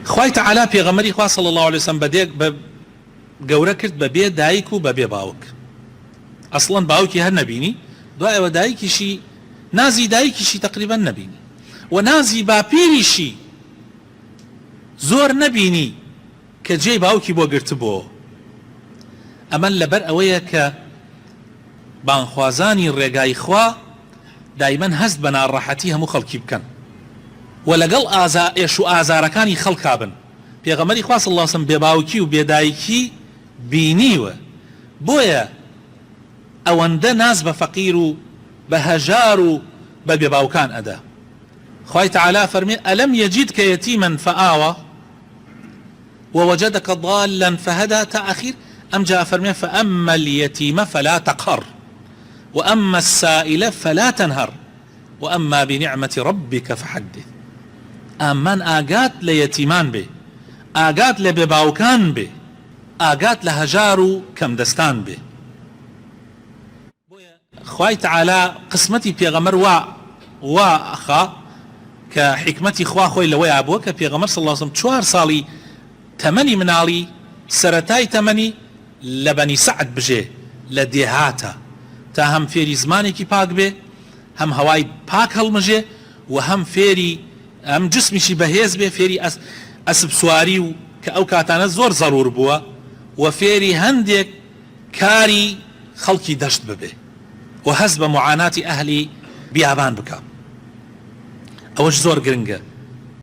خوای تعالی پێغەمبەری خوا صلی الله علیه وسلم بە گەورە کرد بەبێ دایک و بەبێ باوک. ئەسڵەن باوکی هەر نەبینی، دوایەوە دایکیشی نازی دایکیشی تقریبا نەبینی و نازی باپیریشی زۆر نەبینی کە جێی باوکی بۆ گرتبووە. ئەمە لەبەر ئەوەیە کە بانخوازانی ڕێگای خوا دایمەن هەست بە ناڕەحەتی هەموو خەڵکی بکەن و لەگەڵ ئێش و ئازارەکانی خەڵکا بن. پێغەمبەری خوا صلی الله علیه وسلم بێ باوکی و بێ دایکی بینیوە، بۆیە ئەوەندە ناز بە فەقیر و بە هەژار و بە بێ باوکان ئەدا. خوای تعالی فەرمێ ئەلەم یەجیدکە یەتیمەن فەئاوە ووجدك ضالا فهدى تأخير أم جاء فرمي فأما اليتيم فلا تقهر وأما السائل فلا تنهر وأما بنعمة ربك فحدث. أمان آقات ليتيمان به، آقات لبباوكان به، آقات لهجارو كم دستان به. خواهي تعالى قسمتي بيغمر وأخا كحكمتي خواه لوي عبوك بيغمر صلى الله عليه وسلم 4 صالي تمني مناڵی سەرەتای تەمەنی لە بەنی سەعد بژێ لە دێهاتە تا هەم فێری زمانێکی پاک بێ، هەم هەوای پاک هەڵمژێ و هەم فێری ئەم جسمیشی بەهێز بێ، فێری ئەسب سواری و کە ئەو کاتانە زۆر زەڕور بووە و فێری هەندێک کاری خەڵکی دەشت ببێ و هەست بە معاناتی ئەهلی بیابان بکە. ئەوەش زۆر گرنگە.